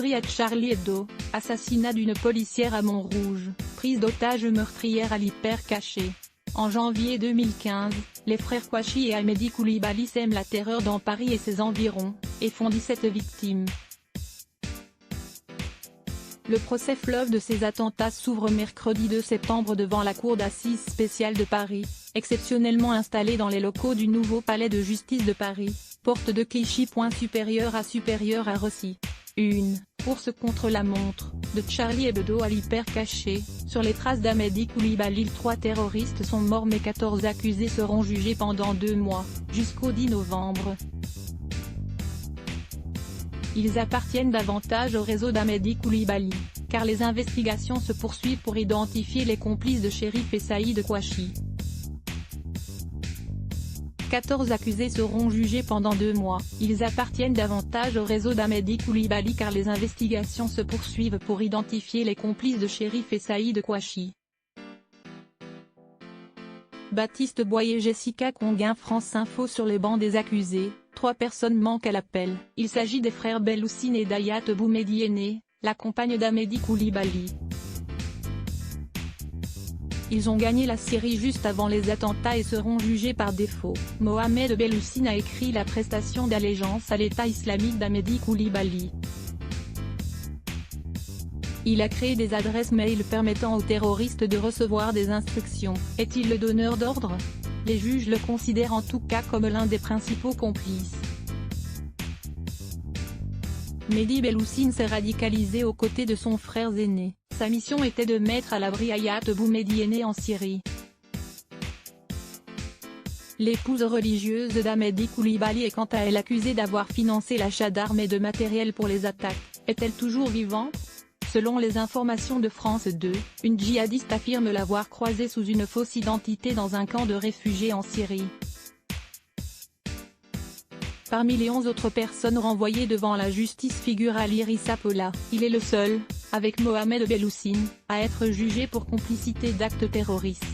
tuerie à Charlie Hebdo, assassinat d'une policière à Montrouge, prise d'otage meurtrière à l'Hyper Cacher. En janvier 2015, les frères Kouachi et Ahmedi Koulibaly sèment la terreur dans Paris et ses environs, et font 17 victimes. Le procès fleuve de ces attentats s'ouvre mercredi 2 septembre devant la cour d'assises spéciale de Paris, exceptionnellement installée dans les locaux du nouveau palais de justice de Paris, porte de Clichy. Supérieur à Rossi. Une course contre la montre, de Charlie Hebdo à l'Hyper Cacher, sur les traces d'Ahmedi Koulibaly. 3 terroristes sont morts mais 14 accusés seront jugés pendant 2 mois, jusqu'au 10 novembre. Ils appartiennent davantage au réseau d'Ahmedi Koulibaly, car les investigations se poursuivent pour identifier les complices de Chérif et Saïd Kouachi. 14 accusés seront jugés pendant 2 mois. Ils appartiennent davantage au réseau d'Ahmedi Koulibaly car les investigations se poursuivent pour identifier les complices de Chérif et Saïd Kouachi. Baptiste Boyer, Jessica Conguin, France Info. Sur les bancs des accusés, 3 personnes manquent à l'appel. Il s'agit des frères Belloussine et d'Hayat Boumediene, la compagne d'Ahmedi Koulibaly. Ils ont gagné la Syrie juste avant les attentats et seront jugés par défaut. Mohamed Belloussine a écrit la prestation d'allégeance à l'État islamique d'Ahmedi Koulibaly. Il a créé des adresses mail permettant aux terroristes de recevoir des instructions. Est-il le donneur d'ordre? Les juges le considèrent en tout cas comme l'un des principaux complices. Mehdi Belloussine s'est radicalisé aux côtés de son frère aîné. Sa mission était de mettre à l'abri Hayat Boumediene en Syrie. L'épouse religieuse d'Ahmedi Koulibaly est quant à elle accusée d'avoir financé l'achat d'armes et de matériel pour les attaques. Est-elle toujours vivante? Selon les informations de France 2, une djihadiste affirme l'avoir croisée sous une fausse identité dans un camp de réfugiés en Syrie. Parmi les 11 autres personnes renvoyées devant la justice figure Ali Rissapola. Il est le seul, avec Mohamed Belloussine, à être jugé pour complicité d'actes terroristes.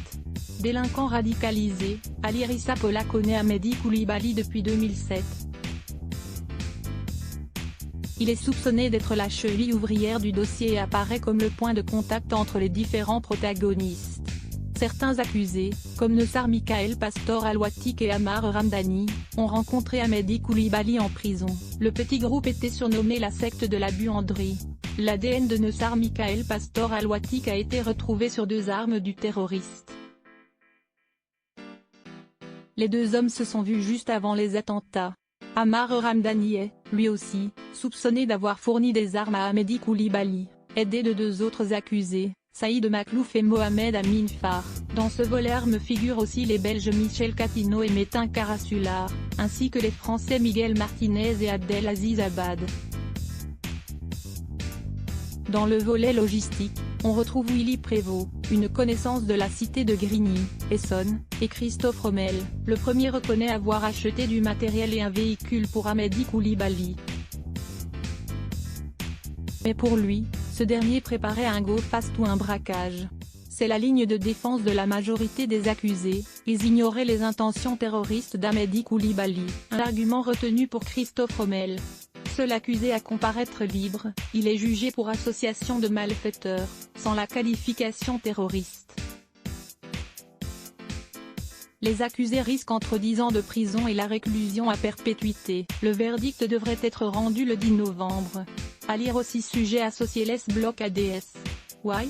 Délinquant radicalisé, Ali Rissapola connaît Ahmedi Koulibaly depuis 2007. Il est soupçonné d'être la cheville ouvrière du dossier et apparaît comme le point de contact entre les différents protagonistes. Certains accusés, comme Nessar Michael Pastor Al-Watik et Ammar Ramdani, ont rencontré Ahmedi Koulibaly en prison. Le petit groupe était surnommé la secte de la buanderie. L'ADN de Nessar Michael Pastor Al-Watik a été retrouvé sur 2 armes du terroriste. Les 2 hommes se sont vus juste avant les attentats. Ammar Ramdani est, lui aussi, soupçonné d'avoir fourni des armes à Ahmedi Koulibaly, aidé de 2 autres accusés, Saïd Maklouf et Mohamed Amin Far. Dans ce vol armes figurent aussi les Belges Michel Catino et Metin Karasular, ainsi que les Français Miguel Martinez et Abdelaziz Abad. Dans le volet logistique, on retrouve Willy Prévost, une connaissance de la cité de Grigny, Essonne, et Christophe Rommel. Le premier reconnaît avoir acheté du matériel et un véhicule pour Ahmedi Koulibaly. Mais pour lui, ce dernier préparait un go-fast ou un braquage. C'est la ligne de défense de la majorité des accusés, ils ignoraient les intentions terroristes d'Ahmedi Koulibaly. Un argument retenu pour Christophe Rommel. Seul accusé à comparaître libre, il est jugé pour association de malfaiteurs, sans la qualification terroriste. Les accusés risquent entre 10 ans de prison et la réclusion à perpétuité. Le verdict devrait être rendu le 10 novembre. À lire aussi sujet associé les blocs ADS. Why?